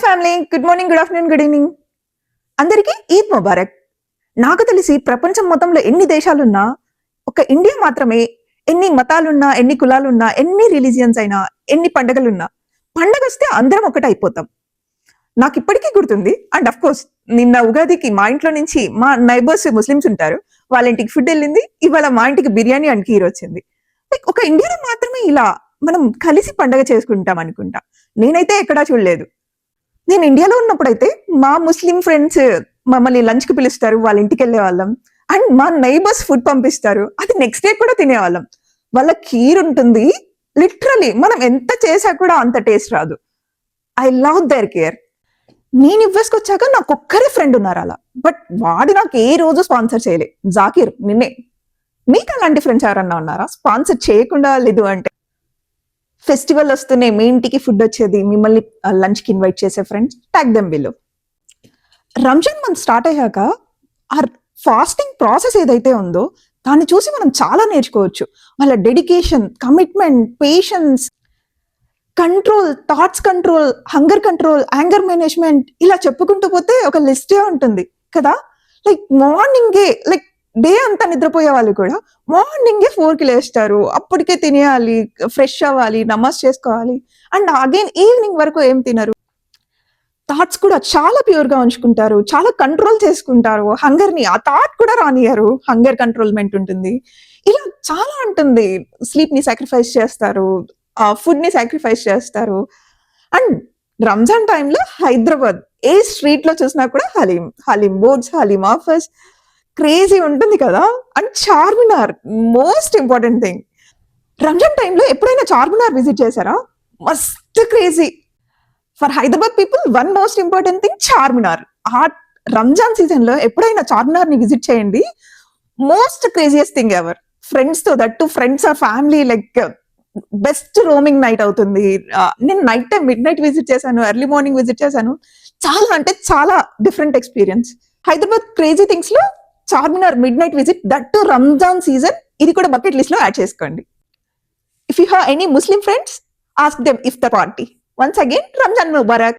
Family, good morning, good afternoon, good evening. అందరికీ ఈద్ ముబారక్. నాకు తెలిసి ప్రపంచం మొత్తంలో ఎన్ని దేశాలున్నా, ఒక ఇండియా మాత్రమే ఎన్ని మతాలున్నా, ఎన్ని కులాలున్నా, ఎన్ని రిలీజియన్స్ అయినా, ఎన్ని పండగలున్నా, పండగొస్తే అందరం ఒకటైపోతాం. నాకు ఇప్పటికీ గుర్తుంది. అండ్ అఫ్ కోర్స్ నిన్న ఉగాదికి మా ఇంట్లో నుంచి మా నైబర్స్ ముస్లిమ్స్ ఉంటారు, వాళ్ళ ఇంటికి ఫుడ్ వెళ్ళింది. ఇవాళ మా ఇంటికి బిర్యానీ అండ్ కీర్ వచ్చింది. లైక్ ఒక ఇండియాలో మాత్రమే ఇలా మనం కలిసి పండగ చేసుకుంటాం అనుకుంటా. నేనైతే ఎక్కడా చూడలేదు. నేను ఇండియాలో ఉన్నప్పుడైతే మా ముస్లిం ఫ్రెండ్స్ మమ్మల్ని లంచ్ కి పిలుస్తారు, వాళ్ళ ఇంటికి వెళ్ళే వాళ్ళం. అండ్ మా నైబర్స్ ఫుడ్ పంపిస్తారు, అది నెక్స్ట్ డే కూడా తినేవాళ్ళం. వాళ్ళ కీర్ ఉంటుంది, లిటరలీ మనం ఎంత చేసా కూడా అంత టేస్ట్ రాదు. I love their care. నేను యుఎస్కి వచ్చాక నాకు ఒక్కరే ఫ్రెండ్ ఉన్నారు అలా, బట్ వాడు నాకు ఏ రోజు స్పాన్సర్ చేయలే. జాకీర్ నిన్నే. మీకు అలాంటి ఫ్రెండ్స్ ఎవరన్నా ఉన్నారా స్పాన్సర్ చేయకుండా? లేదు అంటే ఫెస్టివల్ వస్తూనే మీ ఇంటికి ఫుడ్ వచ్చేది, మిమ్మల్ని లంచ్ కి ఇన్వైట్ చేసే friends, tag them below. Ramzan month start అయ్యాక ఆ ఫాస్టింగ్ ప్రాసెస్ ఏదైతే ఉందో దాన్ని చూసి మనం చాలా నేర్చుకోవచ్చు. వాళ్ళ dedication, commitment, patience, control, thoughts control, hunger control, anger management, ఇలా చెప్పుకుంటూ పోతే ఒక లిస్టే ఉంటుంది కదా. లైక్ మార్నింగే, లైక్ డే అంతా నిద్రపోయే వాళ్ళు కూడా మార్నింగే 4కి లేస్తారు, అప్పటికే తినేయాలి, ఫ్రెష్ అవ్వాలి, నమాజ్ చేసుకోవాలి, అండ్ అగైన్ ఈవినింగ్ వరకు ఏం తినరు. థాట్స్ కూడా చాలా ప్యూర్ గా ఉంచుకుంటారు, చాలా కంట్రోల్ చేసుకుంటారు. హంగర్ ని, ఆ థాట్ కూడా రానియరు, హంగర్ కంట్రోల్మెంట్ ఉంటుంది. ఇలా చాలా ఉంటుంది. స్లీప్ ని సాక్రిఫైస్ చేస్తారు, ఫుడ్ ని సాక్రిఫైస్ చేస్తారు. అండ్ రంజాన్ టైంలో హైదరాబాద్ ఏ స్ట్రీట్ లో చూసినా కూడా haleem, haleem boards, haleem offers, crazy ఉంటుంది కదా. And Charminar, most important thing. Ramzan టైంలో ఎప్పుడైనా చార్మినార్ విజిట్ చేశారా? మస్త్ crazy. For Hyderabad people one most important thing Charminar. ఆ రంజాన్ సీజన్ లో ఎప్పుడైనా చార్మినార్ ని విజిట్ చేయండి. Most craziest thing ever. Friends తో, that to friends or family, like best roaming night అవుతుంది. నేను night time mid night visit చేశాను, ఎర్లీ మార్నింగ్ విజిట్ చేశాను. చాలా అంటే చాలా different experience. Hyderabad crazy things లో Charminar mid night visit, that to Ramzan season, ఇది కూడా బకెట్ లిస్ట్ లో యాడ్ చేసుకోండి. If you have any Muslim friends, ask them if the party. Once again, Ramzan Mubarak.